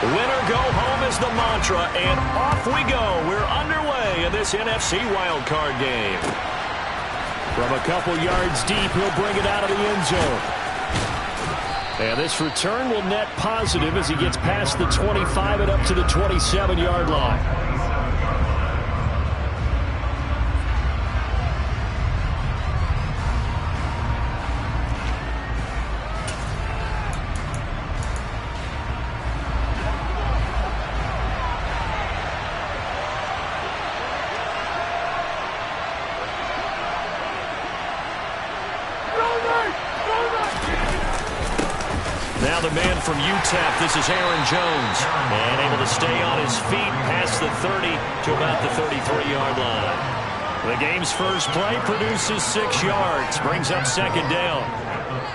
Winner go home is the mantra, and off we go. We're underway in this NFC wildcard game. From a couple yards deep, he'll bring it out of the end zone. And this return will net positive as he gets past the 25 and up to the 27-yard line. Now the man from UTEP, this is Aaron Jones. And able to stay on his feet past the 30 to about the 33-yard line. The game's first play produces 6 yards, brings up second down.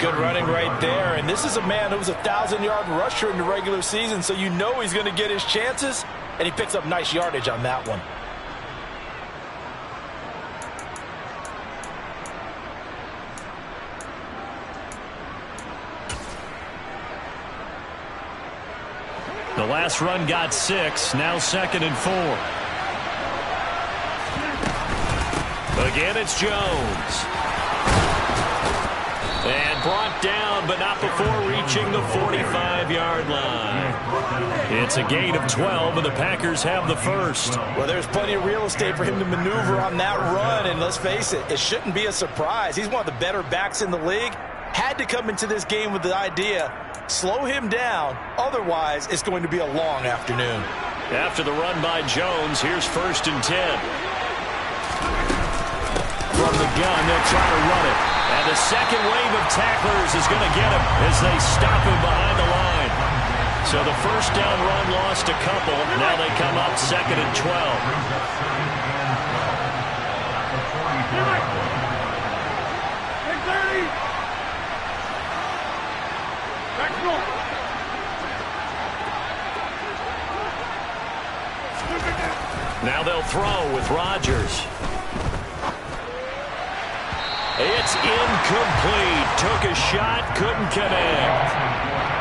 Good running right there. And this is a man who was a 1,000-yard rusher in the regular season, so you know he's going to get his chances. And he picks up nice yardage on that one. The last run got 6, now 2nd and 4. Again, it's Jones. And brought down, but not before reaching the 45-yard line. It's a gain of 12, and the Packers have the first. Well, there's plenty of real estate for him to maneuver on that run, and let's face it, it shouldn't be a surprise. He's one of the better backs in the league. Had to come into this game with the idea, slow him down, otherwise it's going to be a long afternoon. After the run by Jones, here's 1st and 10. From the gun, they'll try to run it. And the second wave of tacklers is going to get him as they stop him behind the line. So the first down run lost a couple. Now they come up 2nd and 12. Now they'll throw with Rodgers. It's incomplete. Took a shot, couldn't connect.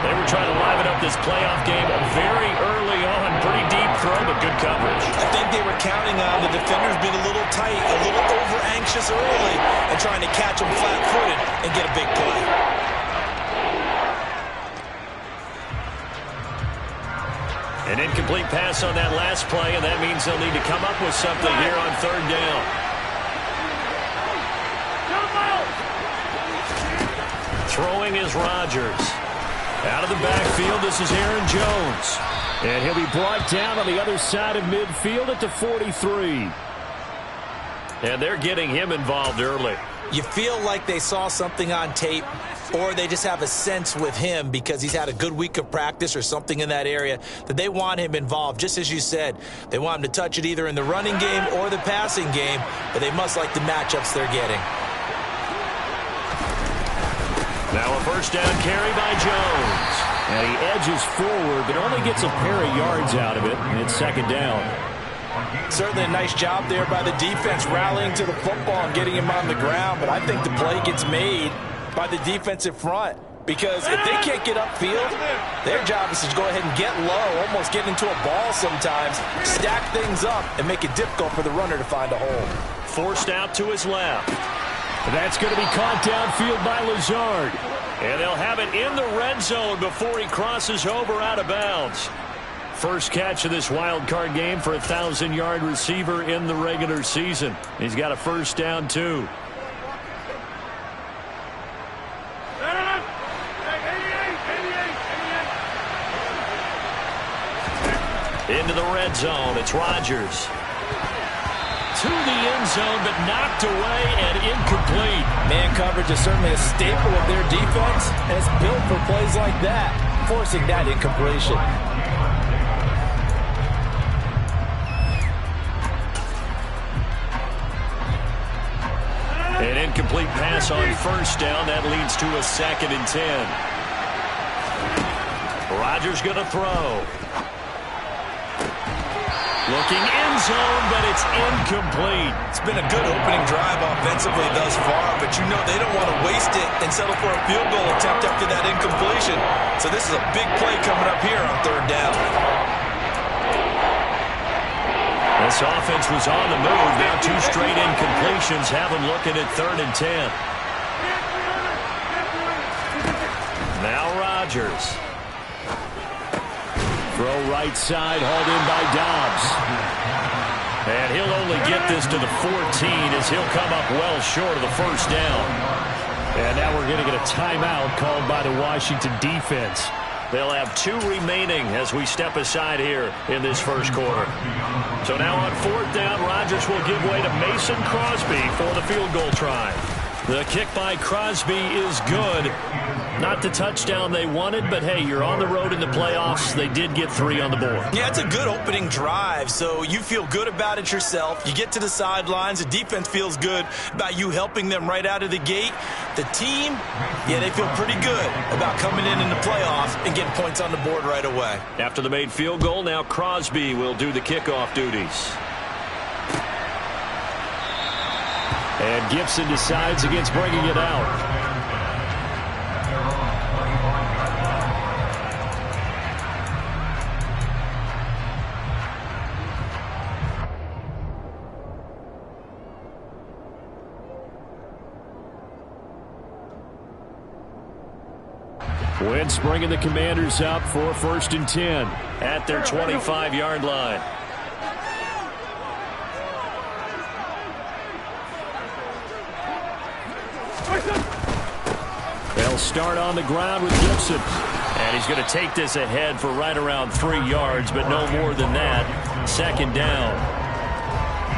They were trying to liven up this playoff game very early on. Pretty deep throw, but good coverage. I think they were counting on the defenders being a little tight, a little over-anxious early, and trying to catch them flat-footed and get a big play. An incomplete pass on that last play, and that means they'll need to come up with something here on 3rd down. Throwing is Rodgers. Out of the backfield, this is Aaron Jones. And he'll be brought down on the other side of midfield at the 43. And they're getting him involved early. You feel like they saw something on tape, or they just have a sense with him because he's had a good week of practice or something in that area that they want him involved. Just as you said, they want him to touch it either in the running game or the passing game, but they must like the matchups they're getting. Now a first down carry by Jones. And he edges forward, but only gets a pair of yards out of it, and it's 2nd down. Certainly a nice job there by the defense rallying to the football and getting him on the ground, but I think the play gets made by the defensive front because if they can't get upfield, their job is to go ahead and get low, almost get into a ball sometimes, stack things up, and make it difficult for the runner to find a hole. Forced out to his left. That's going to be caught downfield by Lazard. And they'll have it in the red zone before he crosses over out of bounds. First catch of this wild card game for a 1,000-yard receiver in the regular season. He's got a first down, too. Into the red zone, it's Rodgers. To the end zone, but knocked away and incomplete. Man coverage is certainly a staple of their defense, and it's built for plays like that, forcing that incompletion. An incomplete pass on first down. That leads to a 2nd and 10. Rodgers going to throw. Looking end zone, but it's incomplete. It's been a good opening drive offensively thus far, but you know they don't want to waste it and settle for a field goal attempt after that incompletion. So this is a big play coming up here on third down. This offense was on the move. Now 2 straight incompletions have them looking at 3rd and 10. Now Rodgers. Throw right side, hauled in by Dobbs. And he'll only get this to the 14 as he'll come up well short of the first down. And now we're going to get a timeout called by the Washington defense. They'll have 2 remaining as we step aside here in this first quarter. So now on 4th down, Rodgers will give way to Mason Crosby for the field goal try. The kick by Crosby is good. Not the touchdown they wanted, but hey, you're on the road in the playoffs. They did get 3 on the board. Yeah, it's a good opening drive, so you feel good about it yourself. You get to the sidelines. The defense feels good about you helping them right out of the gate. The team, yeah, they feel pretty good about coming in the playoffs and getting points on the board right away. After the made field goal, now Crosby will do the kickoff duties. And Gibson decides against bringing it out. Wentz bringing the Commanders up for 1st and 10 at their 25-yard line. They'll start on the ground with Gibson. And he's going to take this ahead for right around 3 yards, but no more than that. 2nd down.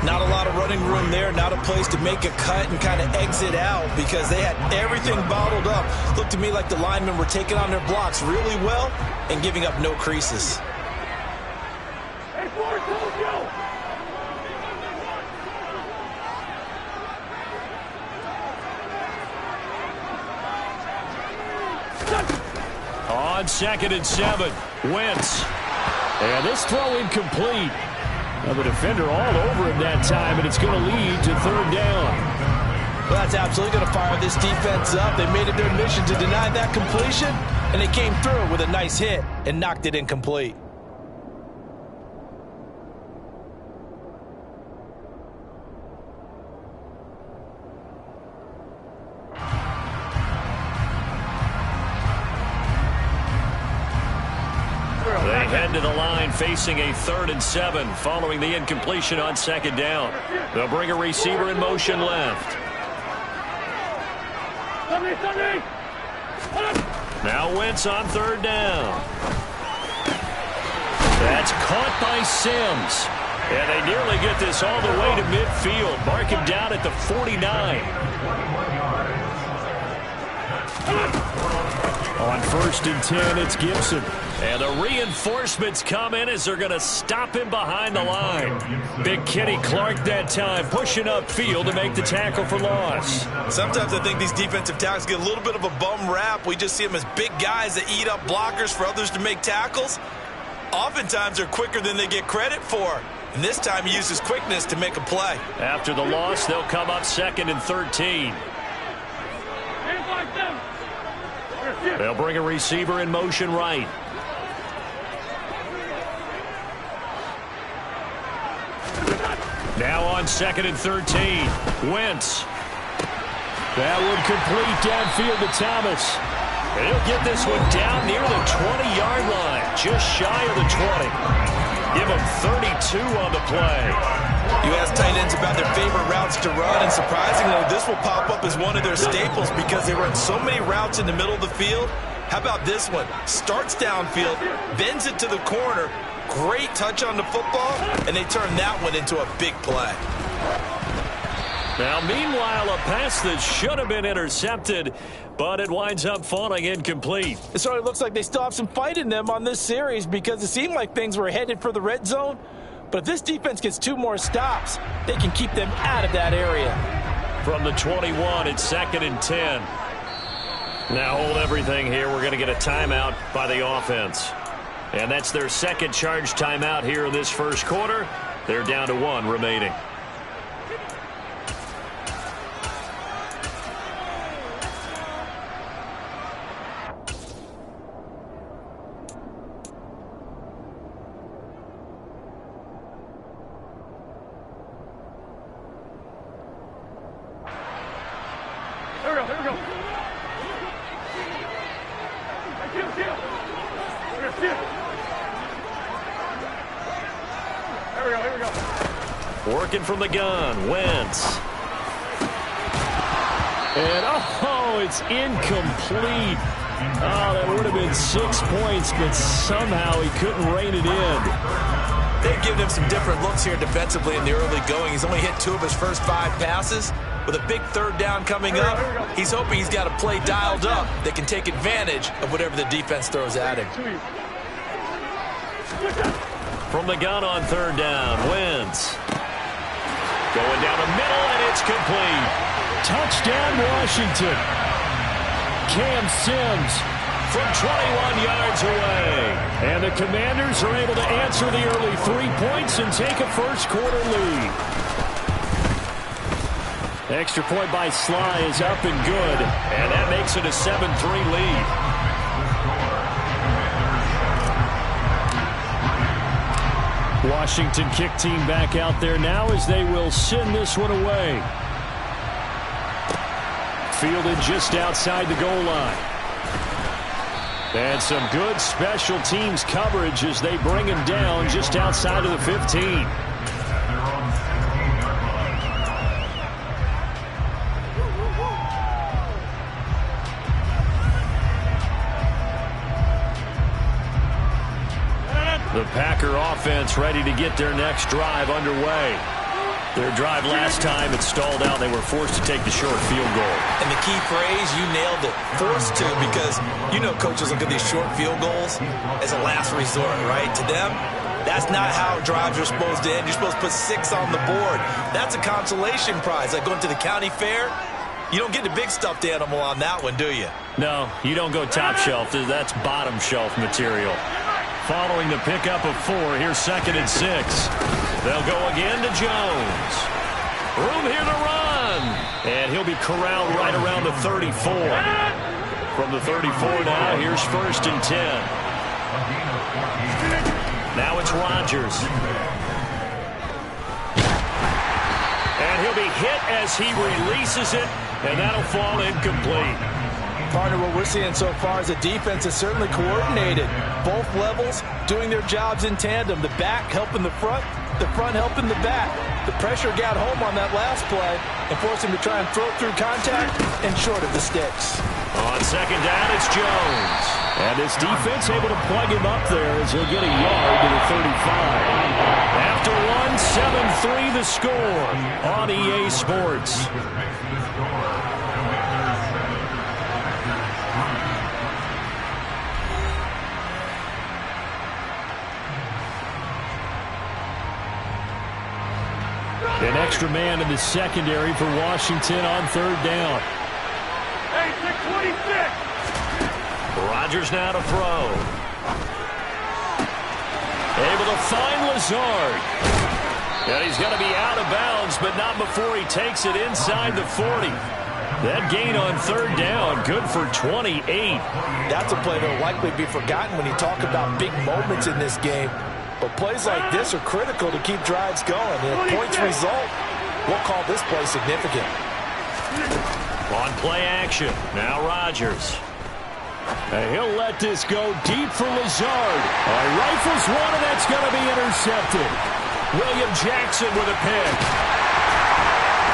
Not a lot of running room there, not a place to make a cut and kind of exit out because they had everything bottled up. Looked to me like the linemen were taking on their blocks really well and giving up no creases. On 2nd and 7, Wentz. And this throw incomplete. The defender all over him that time, and it's going to lead to 3rd down. Well, that's absolutely going to fire this defense up. They made it their mission to deny that completion, and they came through with a nice hit and knocked it incomplete. They head to the line facing a 3rd and 7 following the incompletion on 2nd down. They'll bring a receiver in motion left. Now Wentz on 3rd down. That's caught by Sims. And they nearly get this all the way to midfield. Mark him down at the 49. On 1st and 10, it's Gibson. And the reinforcements come in as they're going to stop him behind the line. Big Kenny Clark that time pushing upfield to make the tackle for loss. Sometimes I think these defensive tackles get a little bit of a bum rap. We just see them as big guys that eat up blockers for others to make tackles. Oftentimes they're quicker than they get credit for. And this time he uses quickness to make a play. After the loss, they'll come up 2nd and 13. They'll bring a receiver in motion right. Now on 2nd and 13, Wentz. That would complete downfield to Thomas. And he'll get this one down near the 20-yard line, just shy of the 20. Give him 32 on the play. You ask tight ends about their favorite routes to run, and surprisingly, this will pop up as one of their staples because they run so many routes in the middle of the field. How about this one? Starts downfield, bends it to the corner, great touch on the football, and they turn that one into a big play. Now, meanwhile, a pass that should have been intercepted, but it winds up falling incomplete. It sort of looks like they still have some fight in them on this series because it seemed like things were headed for the red zone. But if this defense gets 2 more stops, they can keep them out of that area. From the 21, it's 2nd and 10. Now hold everything here. We're going to get a timeout by the offense. And that's their 2nd charge timeout here in this first quarter. They're down to 1 remaining. Working from the gun, Wentz. And, oh, it's incomplete. Oh, that would have been 6 points, but somehow he couldn't rein it in. They've given him some different looks here defensively in the early going. He's only hit 2 of his first 5 passes. With a big third down coming up, he's hoping he's got a play dialed up that can take advantage of whatever the defense throws at him. From the gun on third down, Wentz. Going down the middle, and it's complete. Touchdown, Washington. Cam Sims from 21 yards away. And the Commanders are able to answer the early 3 points and take a first-quarter lead. Extra point by Sly is up and good, and that makes it a 7-3 lead. Washington kick team back out there now as they will send this one away. Fielded just outside the goal line. And some good special teams coverage as they bring him down just outside of the 15. The Packer offense ready to get their next drive underway. Their drive last time, it stalled out. They were forced to take the short field goal. And the key phrase, you nailed it, forced to, because you know coaches look at these short field goals as a last resort, right? To them, that's not how drives are supposed to end. You're supposed to put 6 on the board. That's a consolation prize. Like going to the county fair, you don't get the big stuffed animal on that one, do you? No, you don't go top shelf. That's bottom shelf material. Following the pickup of 4, here's 2nd and 6. They'll go again to Jones. Room here to run. And he'll be corralled right around the 34. From the 34 now, here's 1st and 10. Now it's Rodgers. And he'll be hit as he releases it, and that'll fall incomplete. Partner, what we're seeing so far is the defense is certainly coordinated. Both levels doing their jobs in tandem. The back helping the front helping the back. The pressure got home on that last play and forced him to try and throw through contact and short of the sticks. On 2nd down, it's Jones. And this defense able to plug him up there as he'll get a yard to the 35. After 1, 7-3 the score on EA Sports. An extra man in the secondary for Washington on 3rd down. Hey, 626. Rodgers now to throw. Able to find Lazard. And he's going to be out of bounds, but not before he takes it inside the 40. That gain on 3rd down, good for 28. That's a play that will likely be forgotten when you talk about big moments in this game. But plays like this are critical to keep drives going. And if points result, we'll call this play significant. On play action, now Rodgers. And he'll let this go deep for Lazard. Rifles one, and that's going to be intercepted. William Jackson with a pick.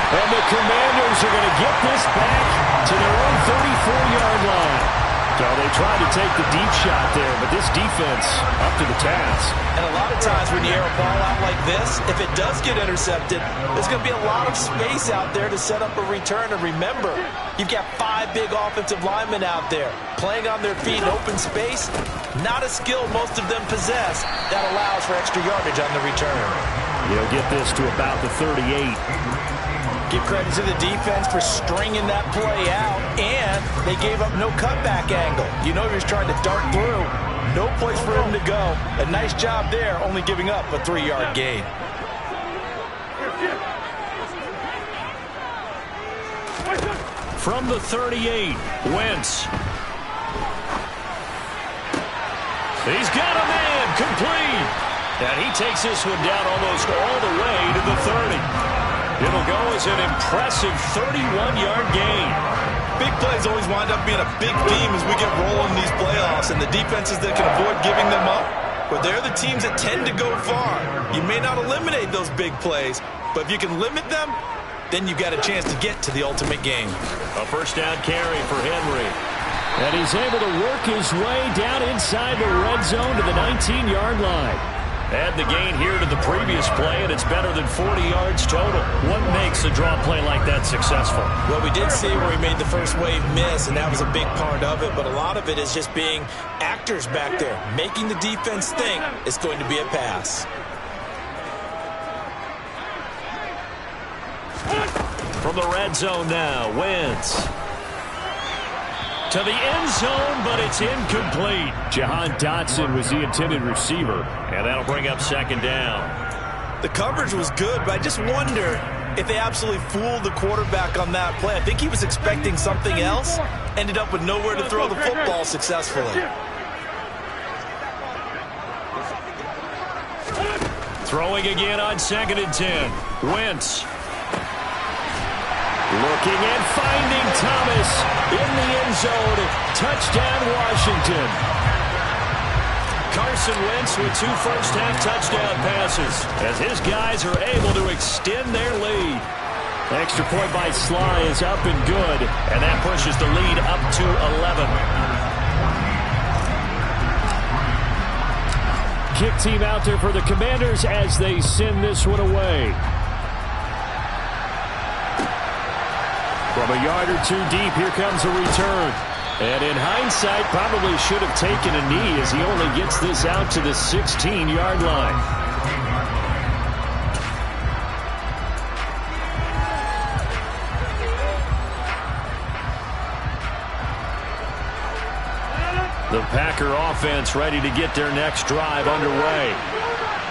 And the Commanders are going to get this back to their own 34-yard line. So they tried to take the deep shot there, but this defense up to the task. And a lot of times when you air a ball out like this, if it does get intercepted, there's going to be a lot of space out there to set up a return. And remember, you've got 5 big offensive linemen out there playing on their feet in open space. Not a skill most of them possess that allows for extra yardage on the return. He'll get this to about the 38. Give credit to the defense for stringing that play out, and they gave up no cutback angle. You know he was trying to dart through. No place for him to go. A nice job there, only giving up a 3-yard gain. From the 38, Wentz. He's got a man, complete. And he takes this one down almost all the way to the 30. It'll go as an impressive 31-yard gain. Big plays always wind up being a big theme as we get rolling in these playoffs, and the defenses that can avoid giving them up, but they're the teams that tend to go far. You may not eliminate those big plays, But if you can limit them, then you've got a chance to get to the ultimate game. A first down carry for Henry. And he's able to work his way down inside the red zone to the 19-yard line. Add the gain here to the previous play, and it's better than 40 yards total. What makes a draw play like that successful? Well, we did see where he made the first wave miss, and that was a big part of it. But a lot of it is just being actors back there, making the defense think it's going to be a pass. From the red zone now, Wentz. To the end zone, but it's incomplete. Jahan Dotson was the intended receiver, and that'll bring up second down. The coverage was good, but I just wonder if they absolutely fooled the quarterback on that play. I think he was expecting something else, ended up with nowhere to throw the football successfully. Throwing again on 2nd and 10. Wentz. Looking and finding Thomas in the end zone. Touchdown, Washington. Carson Wentz with 2 first-half touchdown passes as his guys are able to extend their lead. Extra point by Sly is up and good, and that pushes the lead up to 11. Kick team out there for the Commanders as they send this one away. From a yard or 2 deep, here comes a return. And in hindsight, probably should have taken a knee as he only gets this out to the 16-yard line. The Packer offense ready to get their next drive underway.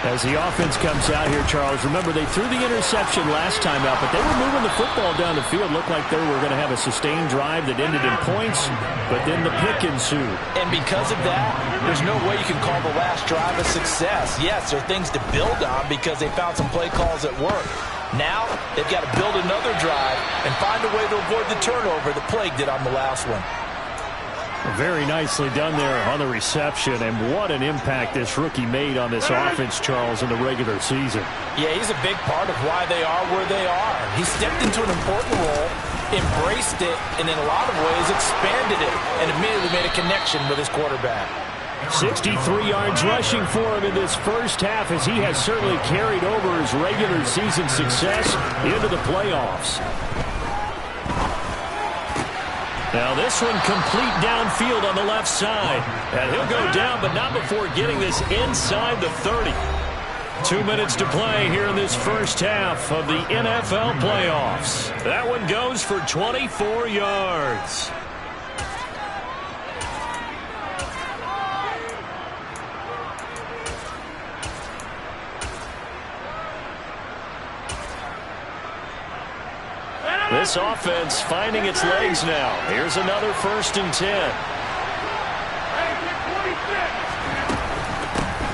As the offense comes out here, Charles, remember they threw the interception last time out, but they were moving the football down the field. Looked like they were going to have a sustained drive that ended in points, but then the pick ensued. And because of that, there's no way you can call the last drive a success. Yes, there are things to build on because they found some play calls at work. Now, they've got to build another drive and find a way to avoid the turnover that plagued it on the last one. Very nicely done there on the reception, and what an impact this rookie made on this offense, Charles, in the regular season. Yeah, he's a big part of why they are where they are. He stepped into an important role, embraced it, and in a lot of ways expanded it, and immediately made a connection with his quarterback. 63 yards rushing for him in this first half as he has certainly carried over his regular season success into the playoffs. Now this one complete downfield on the left side. And he'll go down, but not before getting this inside the 30. 2 minutes to play here in this first half of the NFL playoffs. That one goes for 24 yards. This offense finding its legs now. Here's another 1st and 10.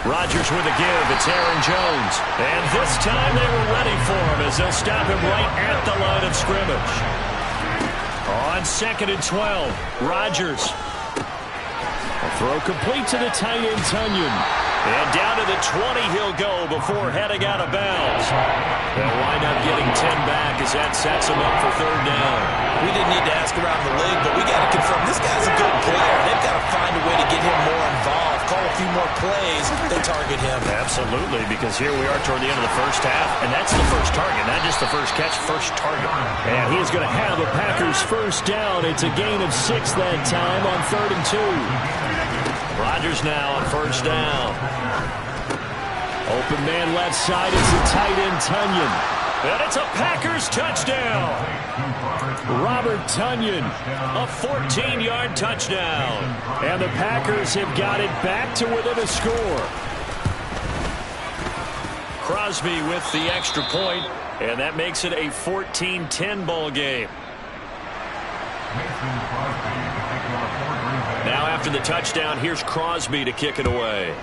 Rodgers with a give. It's Aaron Jones. And this time they were ready for him as they'll stop him right at the line of scrimmage. On 2nd and 12, Rodgers. A throw complete to the tight end, Tunyon. And down to the 20 he'll go before heading out of bounds. They'll wind up getting 10 back as that sets him up for 3rd down. We didn't need to ask around the league, but we got to confirm this guy's a good player. They've got to find a way to get him more involved, call a few more plays that target him. Absolutely, because here we are toward the end of the first half, and that's the first target, not just the first catch, first target. And he is going to have the Packers' first down. It's a gain of 6 that time on 3rd and 2. Rodgers now on 1st down. Open man left side. It's the tight end, Tunyon. And it's a Packers touchdown. Robert Tunyon, a 14-yard touchdown. And the Packers have got it back to within a score. Crosby with the extra point, and that makes it a 14-10 ball game. Now after the touchdown, here's Crosby to kick it away.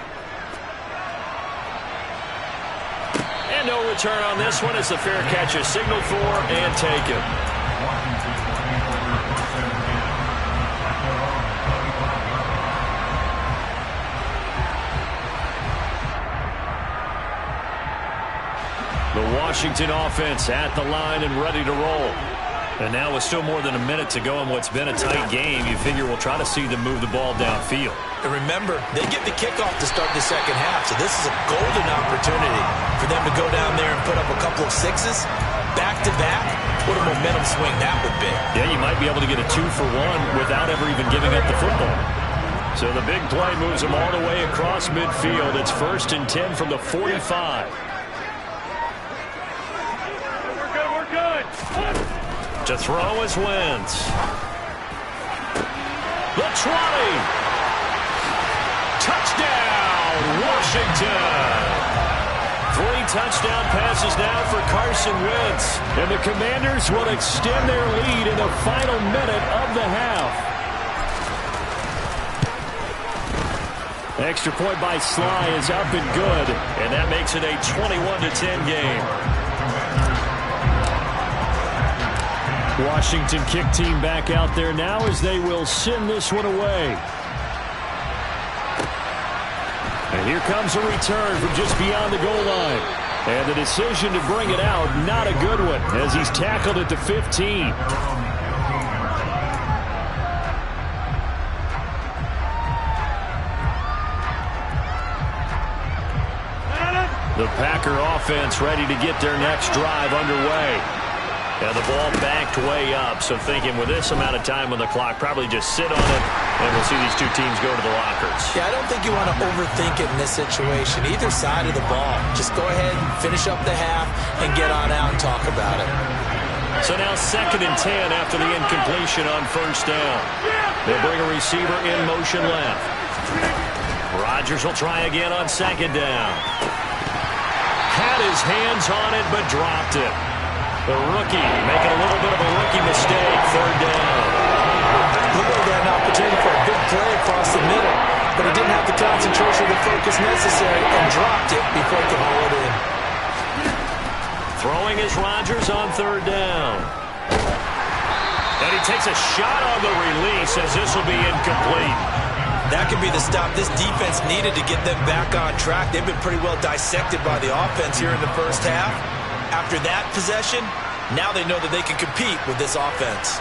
And no return on this one as the fair catch is signaled for and taken. The Washington offense at the line and ready to roll. And now with still more than a minute to go in what's been a tight game, you figure we'll try to see them move the ball downfield. And remember, they get the kickoff to start the second half, so this is a golden opportunity for them to go down there and put up a couple of sixes back-to-back. What a momentum swing that would be. Yeah, you might be able to get a 2-for-1 without ever even giving up the football. So the big play moves them all the way across midfield. It's 1st and 10 from the 45. We're good. To throw is Wentz. The 20. Touchdown, Washington. 3 touchdown passes now for Carson Wentz. And the Commanders will extend their lead in the final minute of the half. Extra point by Sly is up and good. And that makes it a 21-10 game. Washington kick team back out there now as they will send this one away. And here comes a return from just beyond the goal line. And the decision to bring it out, not a good one, as he's tackled at the 15. The Packer offense ready to get their next drive underway. And the ball backed way up, so thinking with this amount of time on the clock, probably just sit on it, and we'll see these two teams go to the lockers. Yeah, I don't think you want to overthink it in this situation. Either side of the ball. Just go ahead and finish up the half and get on out and talk about it. So now 2nd and 10 after the incompletion on 1st down. They'll bring a receiver in motion left. Rodgers will try again on 2nd down. Had his hands on it, but dropped it. The rookie making a little bit of a rookie mistake. 3rd down. Looked like they had an opportunity for a big play across the middle, but he didn't have the concentration or the focus necessary and dropped it before he could haul it in. Throwing is Rodgers on 3rd down. And he takes a shot on the release as this will be incomplete. That could be the stop this defense needed to get them back on track. They've been pretty well dissected by the offense here in the first half. After that possession, now they know that they can compete with this offense.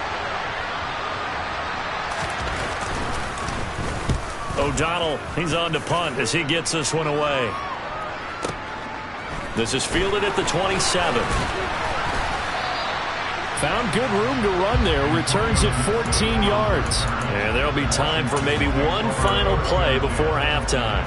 O'Donnell, he's on to punt as he gets this one away. This is fielded at the 27. Found good room to run there. Returns at 14 yards. And there'll be time for maybe one final play before halftime.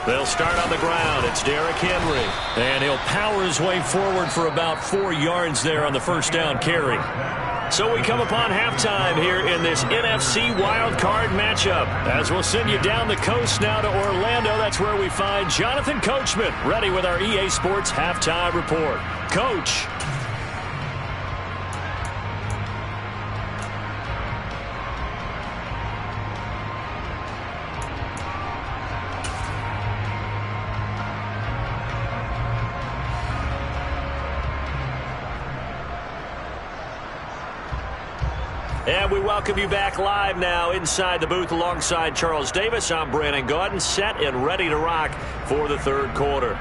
They'll start on the ground. It's Derrick Henry. And he'll power his way forward for about 4 yards there on the 1st down carry. So we come upon halftime here in this NFC wildcard matchup. As we'll send you down the coast now to Orlando. That's where we find Jonathan Coachman ready with our EA Sports halftime report. Coach. And we welcome you back live now inside the booth alongside Charles Davis. I'm Brandon Gaudin, set and ready to rock for the 3rd quarter.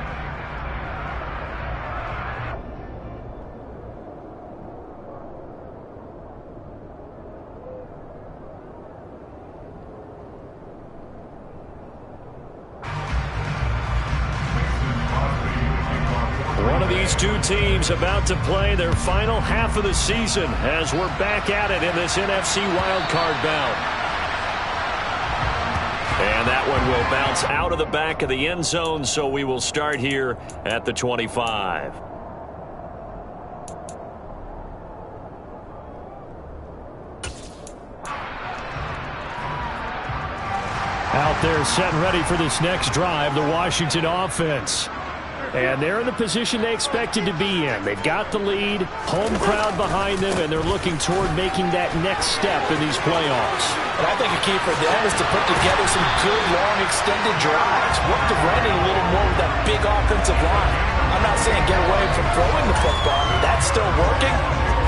One of these two teams about to play their final half of the season as we're back at it in this NFC wildcard bout. And that one will bounce out of the back of the end zone, so we will start here at the 25. Out there set and ready for this next drive, the Washington offense. And they're in the position they expected to be in. They've got the lead, home crowd behind them, and they're looking toward making that next step in these playoffs. And I think a key for them is to put together some good, long, extended drives. Work to run it a little more with that big offensive line. I'm not saying get away from throwing the football. That's still working,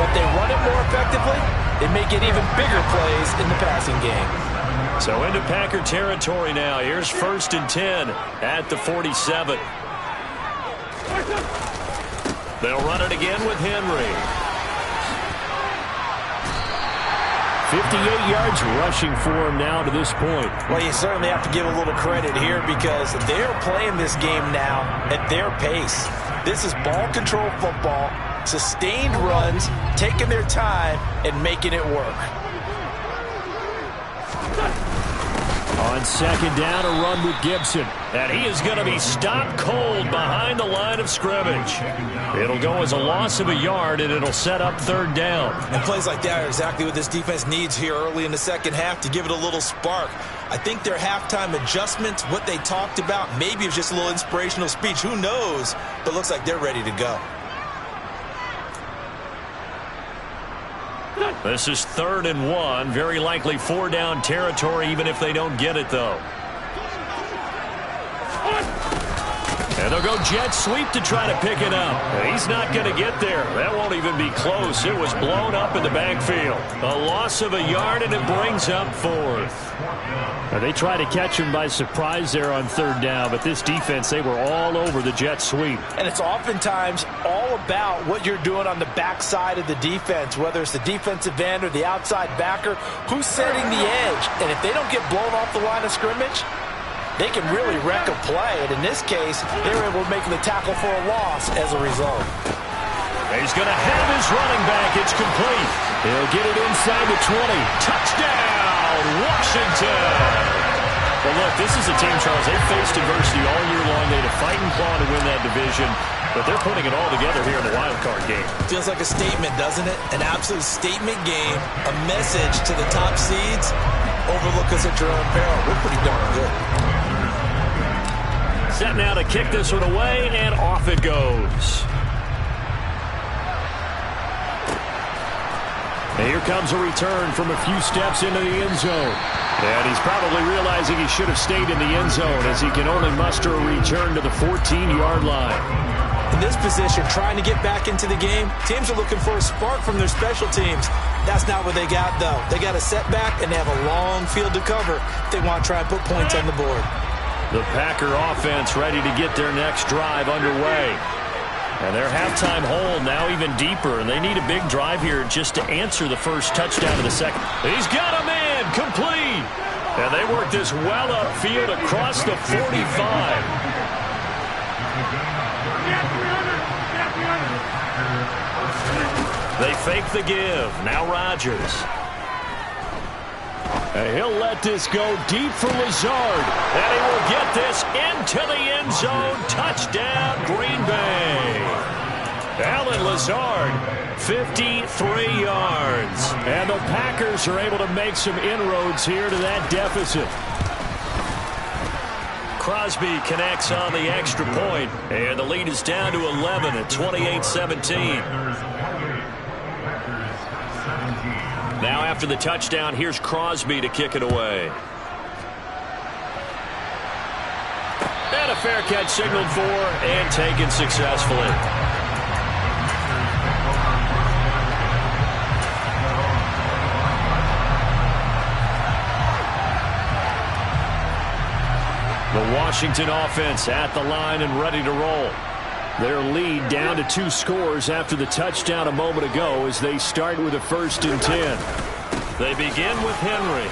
but they run it more effectively. They may get even bigger plays in the passing game. So into Packer territory now. Here's 1st and 10 at the 47. They'll run it again with Henry. 58 yards rushing for him now to this point. Well, you certainly have to give a little credit here because they're playing this game now at their pace. This is ball control football, sustained runs, taking their time and making it work. On 2nd down, a run with Gibson. And he is going to be stopped cold behind the line of scrimmage. It'll go as a loss of a yard, and it'll set up 3rd down. And plays like that are exactly what this defense needs here early in the second half to give it a little spark. I think their halftime adjustments, what they talked about, maybe it's just a little inspirational speech. Who knows? But looks like they're ready to go. This is 3rd and 1. Very likely 4-down territory, even if they don't get it, though. And they'll go jet sweep to try to pick it up. And he's not going to get there. That won't even be close. It was blown up in the backfield. A loss of a yard, and it brings up 4th. Now, they try to catch him by surprise there on 3rd down, but this defense, they were all over the jet sweep. And it's oftentimes all about what you're doing on the backside of the defense, whether it's the defensive end or the outside backer, who's setting the edge. And if they don't get blown off the line of scrimmage, they can really wreck a play. And in this case, they were able to make the tackle for a loss as a result. He's going to have his running back. It's complete. He'll get it inside the 20. Touchdown, Washington. Well, look, this is a team, Charles, they've faced adversity all year long. They had to fight and claw to win that division, but they're putting it all together here in the wild card game. Feels like a statement, doesn't it? An absolute statement game, a message to the top seeds. Overlook us at your own peril. We're pretty darn good. Set now to kick this one away, and off it goes. And here comes a return from a few steps into the end zone. And he's probably realizing he should have stayed in the end zone as he can only muster a return to the 14-yard line. In this position, trying to get back into the game, teams are looking for a spark from their special teams. That's not what they got, though. They got a setback, and they have a long field to cover if they want to try and put points on the board. The Packer offense ready to get their next drive underway. And their halftime hole now even deeper, and they need a big drive here just to answer the first touchdown of the second. He's got a man, complete. And they work this well upfield across the 45. They fake the give. Now Rodgers. And he'll let this go deep for Lazard. And he will get this into the end zone. Touchdown, Green Bay. Allen Lazard, 53 yards. And the Packers are able to make some inroads here to that deficit. Crosby connects on the extra point, and the lead is down to 11 at 28-17. Now after the touchdown, here's Crosby to kick it away. And a fair catch signaled for and taken successfully. The Washington offense at the line and ready to roll. Their lead down to 2 scores after the touchdown a moment ago as they start with a 1st and 10. They begin with Henry.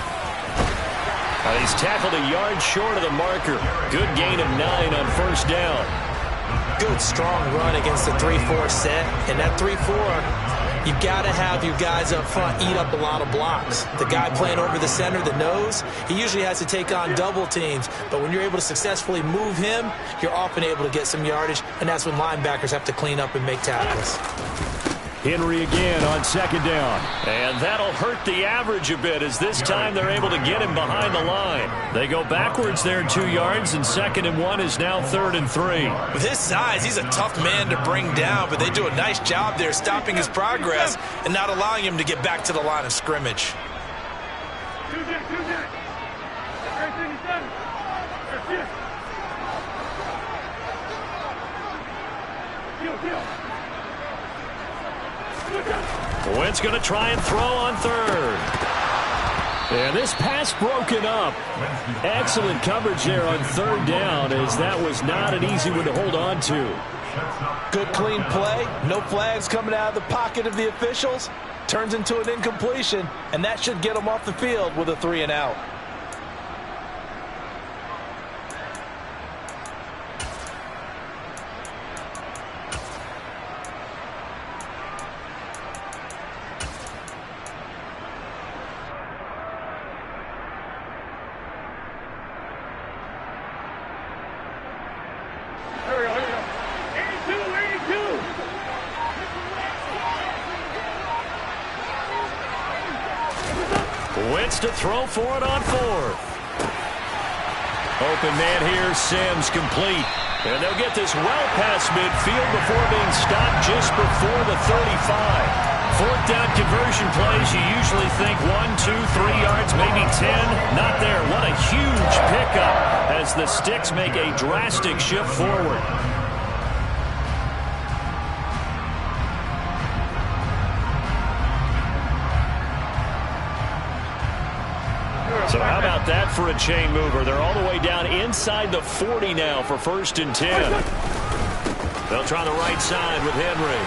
He's tackled a yard short of the marker. Good gain of 9 on 1st down. Good, strong run against the 3-4 set. And that 3-4, you've got to have your guys up front eat up a lot of blocks. The guy playing over the center, the nose, he usually has to take on double teams. But when you're able to successfully move him, you're often able to get some yardage, and that's when linebackers have to clean up and make tackles. Henry again on second down. And that'll hurt the average a bit as this time they're able to get him behind the line. They go backwards there 2 yards, and 2nd and 1 is now 3rd and 3. With his size, he's a tough man to bring down, but they do a nice job there stopping his progress and not allowing him to get back to the line of scrimmage. Wentz going to try and throw on 3rd. And this pass broken up. Excellent coverage there on 3rd down, as that was not an easy one to hold on to. Good clean play. No flags coming out of the pocket of the officials. Turns into an incompletion, and that should get them off the field with a 3 and out. Wentz to throw for it on 4th. Open man here, Sims complete. And they'll get this well past midfield before being stopped just before the 35. 4th down conversion plays, you usually think 1, 2, 3 yards, maybe 10. Not there. What a huge pickup as the Sticks make a drastic shift forward. So how about that for a chain mover? They're all the way down inside the 40 now for 1st and 10. They'll try the right side with Henry.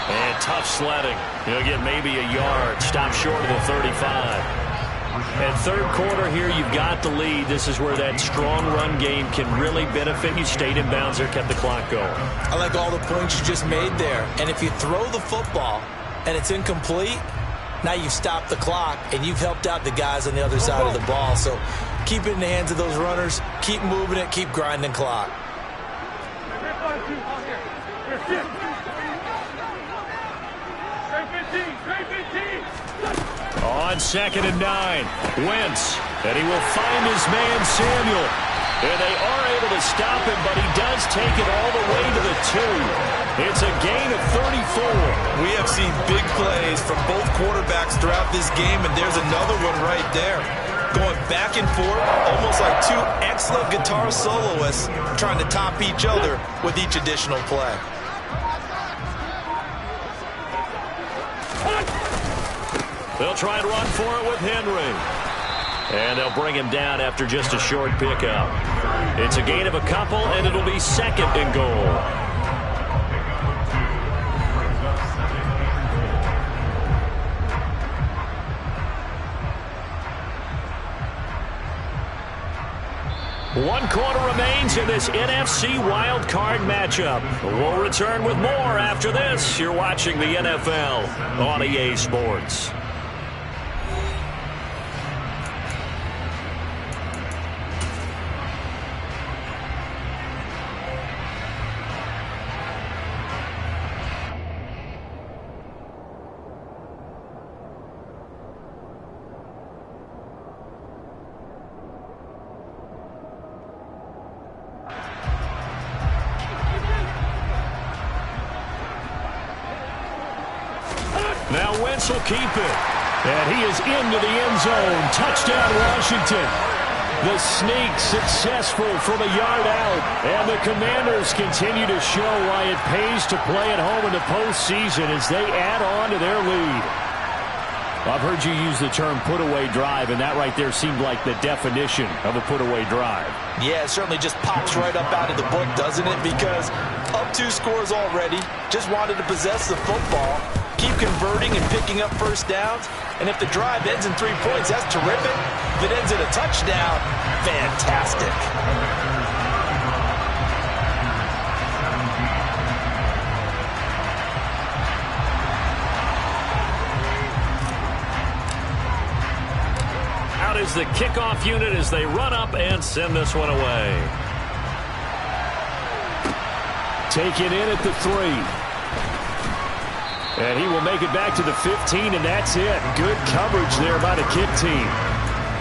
And tough sledding. He'll get maybe a yard. Stop short of the 35. And 3rd quarter here, you've got the lead. This is where that strong run game can really benefit you. Stayed in bounds there, kept the clock going. I like all the points you just made there. And if you throw the football and it's incomplete, now you've stopped the clock, and you've helped out the guys on the other side of the ball. So keep it in the hands of those runners. Keep moving it. Keep grinding clock. On 2nd and 9, Wentz. And he will find his man, Samuel. And they are able to stop him, but he does take it all the way to the 2. It's a gain of 34. We have seen big plays from both quarterbacks throughout this game, and there's another one right there. Going back and forth, almost like 2 excellent guitar soloists trying to top each other with each additional play. They'll try and run for it with Henry. And they'll bring him down after just a short pickup. It's a gain of a couple, and it'll be 2nd and goal. One quarter remains in this NFC Wild Card matchup. We'll return with more after this. You're watching the NFL on EA Sports. Now Wentz will keep it. And he is into the end zone. Touchdown, Washington. The sneak successful from a yard out. And the Commanders continue to show why it pays to play at home in the postseason as they add on to their lead. I've heard you use the term put-away drive, and that right there seemed like the definition of a put-away drive. Yeah, it certainly just pops right up out of the book, doesn't it? Because up 2 scores already, just wanted to possess the football, keep converting and picking up first downs. And if the drive ends in 3 points, that's terrific. If it ends in a touchdown, fantastic. Out is the kickoff unit as they run up and send this one away. Taken in at the 3. And he will make it back to the 15, and that's it. Good coverage there by the kick team.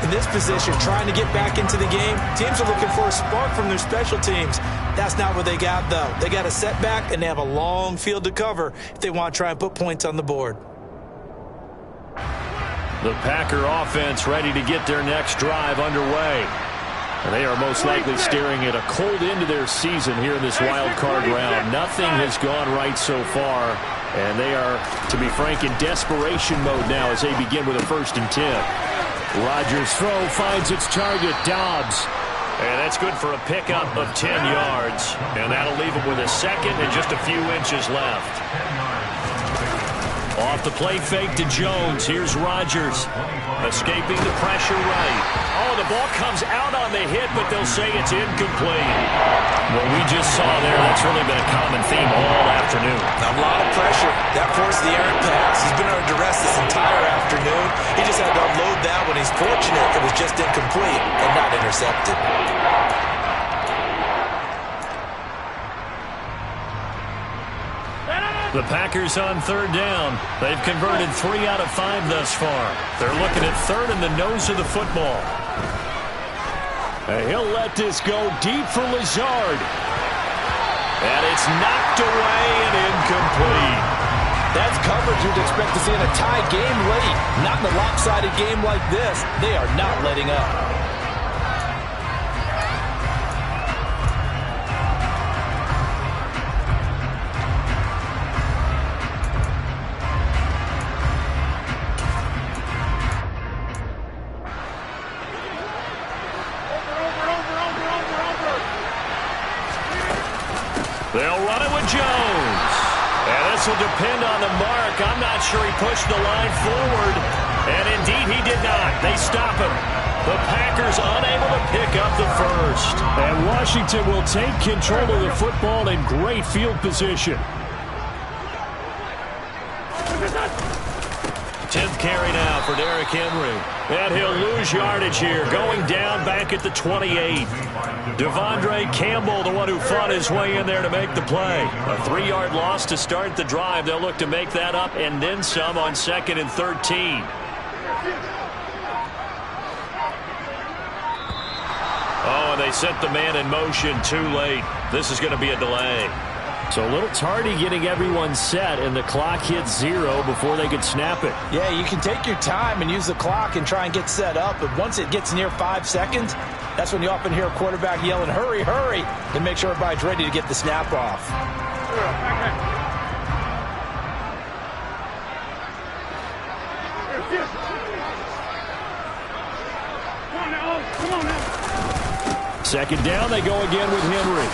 In this position, trying to get back into the game, teams are looking for a spark from their special teams. That's not what they got, though. They got a setback, and they have a long field to cover if they want to try and put points on the board. The Packer offense ready to get their next drive underway. And they are most likely staring at a cold end to their season here in this wild card round. Nothing has gone right so far, and they are, to be frank, in desperation mode now as they begin with a 1st and 10. Rodgers' throw finds its target, Dobbs. And that's good for a pickup of 10 yards. And that'll leave him with a 2nd and just a few inches left. Off the play fake to Jones. Here's Rodgers. Escaping the pressure right. Oh, the ball comes out on the hit, but they'll say it's incomplete. What we just saw there, that's really been a common theme all afternoon. A lot of pressure. That forced the errant pass. He's been under duress this entire afternoon. He just had to unload that one. He's fortunate it was just incomplete and not intercepted. The Packers on 3rd down. They've converted 3 out of 5 thus far. They're looking at 3rd and the nose of the football. And he'll let this go deep for Lazard. And it's knocked away and incomplete. That's coverage you'd expect to see in a tie game late. Not in a lopsided game like this. They are not letting up. They'll run it with Jones. And this will depend on the mark. I'm not sure he pushed the line forward. And indeed, he did not. They stop him. The Packers unable to pick up the 1st. And Washington will take control of the football in great field position. 10th carry now for Derrick Henry. And he'll lose yardage here, going down back at the 28. Devondre Campbell, the one who fought his way in there to make the play. A 3-yard loss to start the drive. They'll look to make that up and then some on 2nd and 13. Oh, and they set the man in motion too late. This is going to be a delay. So a little tardy getting everyone set, and the clock hits 0 before they could snap it. Yeah, you can take your time and use the clock and try and get set up, but once it gets near 5 seconds, that's when you often hear a quarterback yelling, hurry, hurry, to make sure everybody's ready to get the snap off. Come on now. 2nd down, they go again with Henry.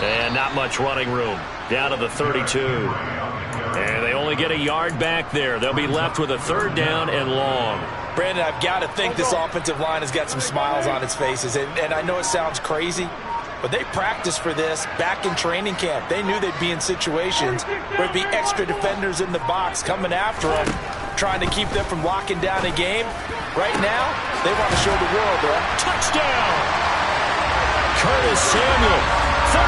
And not much running room. Down to the 32. And they only get a yard back there. They'll be left with a 3rd down and long. Brandon, I've got to think this offensive line has got some smiles on its faces. And I know it sounds crazy, but they practiced for this back in training camp. They knew they'd be in situations where it'd be extra defenders in the box coming after them, trying to keep them from locking down a game. Right now, they want to show the world they're touchdown! Curtis Samuel, 32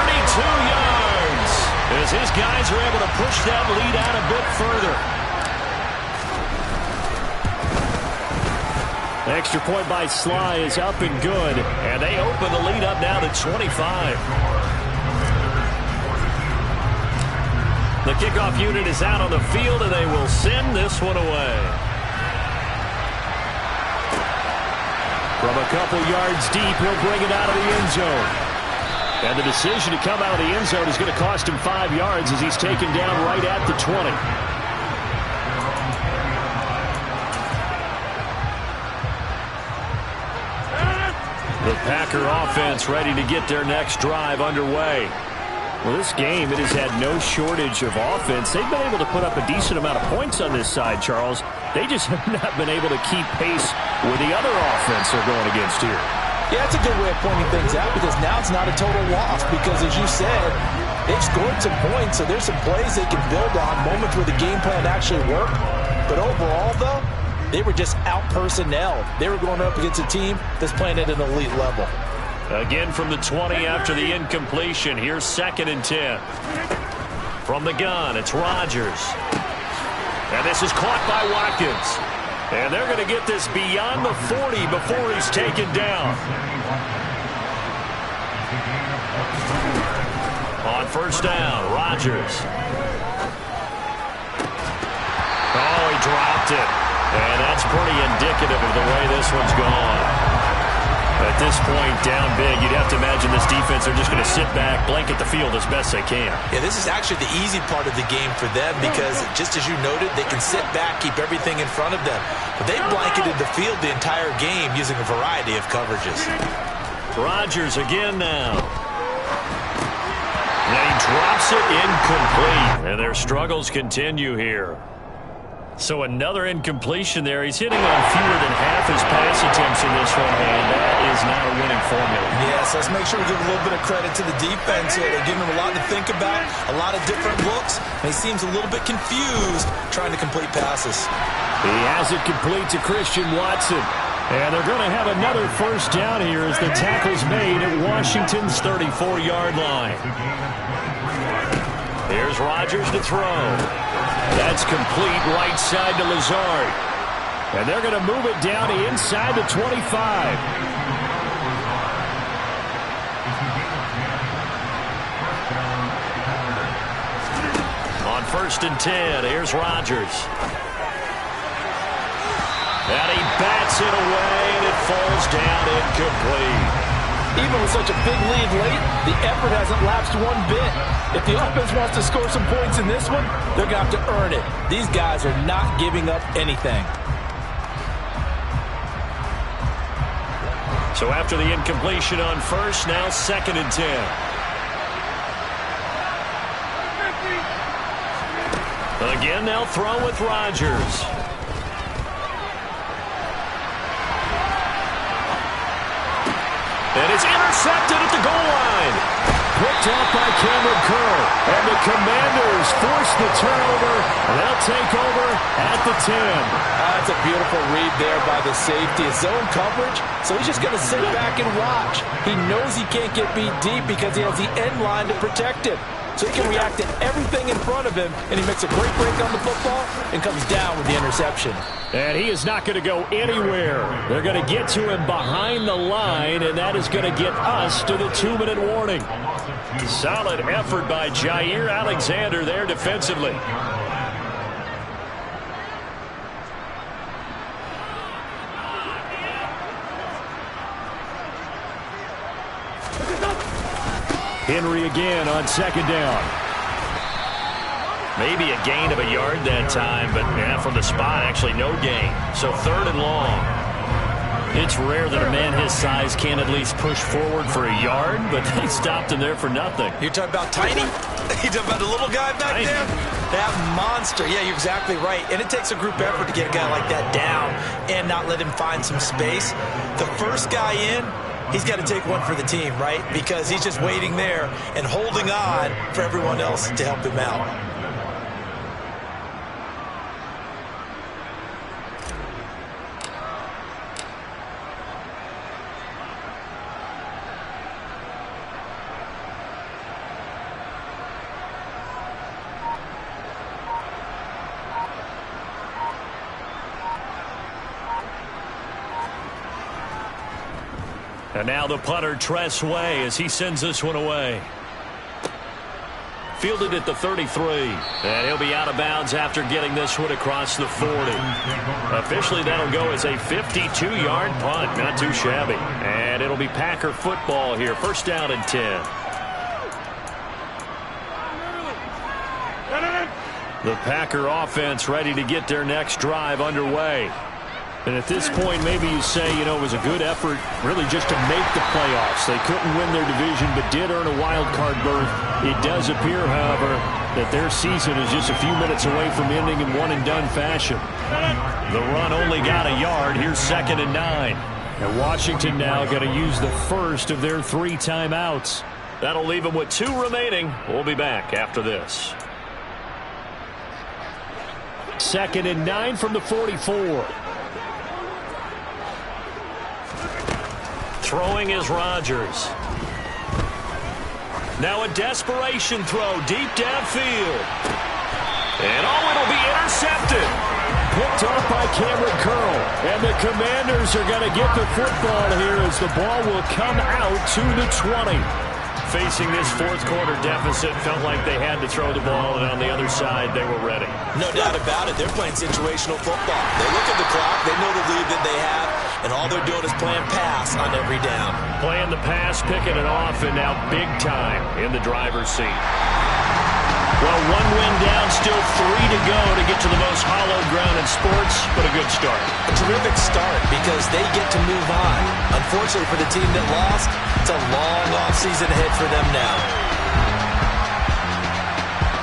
yards, as his guys are able to push that lead out a bit further. Extra point by Sly is up and good, and they open the lead up now to 25. The kickoff unit is out on the field, and they will send this one away. From a couple yards deep, he'll bring it out of the end zone. And the decision to come out of the end zone is going to cost him 5 yards as he's taken down right at the 20. The Packer offense ready to get their next drive underway. Well, this game, it has had no shortage of offense. They've been able to put up a decent amount of points on this side, Charles. They just have not been able to keep pace with the other offense they're going against here. Yeah, that's a good way of pointing things out, because now it's not a total loss, because as you said, they've scored some points, so there's some plays they can build on, moments where the game plan actually worked. But overall, though, they were just out-personnelled. They were going up against a team that's playing at an elite level. Again from the 20 after the incompletion. Here's 2nd and 10. From the gun, it's Rodgers. this is caught by Watkins. And they're going to get this beyond the 40 before he's taken down. On first down, Rodgers. Oh, he dropped it. And that's pretty indicative of the way this one's gone. At this point, down big, you'd have to imagine this defense are just going to sit back, blanket the field as best they can. Yeah, this is actually the easy part of the game for them because, just as you noted, they can sit back, keep everything in front of them. But they blanketed the field the entire game using a variety of coverages. Rodgers again now. And he drops it incomplete. And their struggles continue here. So another incompletion there. He's hitting on fewer than half his pass attempts in this one, and that is not a winning formula. Yes, let's make sure we give a little bit of credit to the defense here. They're giving him a lot to think about, a lot of different looks, and he seems a little bit confused trying to complete passes. He has it complete to Christian Watson. And they're going to have another first down here as the tackle's made at Washington's 34-yard line. Here's Rodgers to throw. That's complete right side to Lazard. And they're going to move it down inside the 25. On first and 10, here's Rodgers. And he bats it away, and it falls down incomplete. Even with such a big lead late, the effort hasn't lapsed one bit. If the offense wants to score some points in this one, they're going to have to earn it. These guys are not giving up anything. So after the incompletion on first, now second and 10. Again, they'll throw with Rodgers. And it's intercepted at the goal line. Picked up by Cameron Curl. And the Commanders force the turnover. And they'll take over at the 10. That's a beautiful read there by the safety. It's zone coverage, so he's just going to sit back and watch. He knows he can't get beat deep because he has the end line to protect him. So he can react to everything in front of him, and he makes a great break on the football and comes down with the interception. And he is not going to go anywhere. They're going to get to him behind the line, and that is going to get us to the 2-minute warning. Solid effort by Jair Alexander there defensively. Henry again on second down. Maybe a gain of a yard that time, but from the spot, actually no gain. So third and long. It's rare that a man his size can at least push forward for a yard, but they stopped him there for nothing. You're talking about tiny? You're talking about the little guy back there? That monster. Yeah, you're exactly right. And it takes a group effort to get a guy like that down and not let him find some space. The first guy in, he's got to take one for the team, right? Because he's just waiting there and holding on for everyone else to help him out. And now the punter, Tress Way, as he sends this one away. Fielded at the 33. And he'll be out of bounds after getting this one across the 40. Officially, that'll go as a 52-yard punt. Not too shabby. And it'll be Packer football here. First down and 10. The Packer offense ready to get their next drive underway. And at this point, maybe you say, it was a good effort really just to make the playoffs. They couldn't win their division, but did earn a wild card berth. It does appear, however, that their season is just a few minutes away from ending in one-and-done fashion. The run only got a yard. Here's second and 9. And Washington now going to use the first of their 3 timeouts. That'll leave them with 2 remaining. We'll be back after this. Second and 9 from the 44. Throwing is Rodgers. Now a desperation throw deep downfield. And it'll be intercepted. Commanders are going to get the football here as the ball will come out to the 20. Facing this fourth quarter deficit, felt like they had to throw the ball, and on the other side, they were ready. No doubt about it. They're playing situational football. They look at the clock. They know the lead that they have, and all they're doing is playing pass on every down. Playing the pass, picking it off, and now big time in the driver's seat. Well, one win down, still 3 to go to get to the most hallowed ground in sports, but a good start. A terrific start because they get to move on. Unfortunately for the team that lost, it's a long offseason ahead for them now.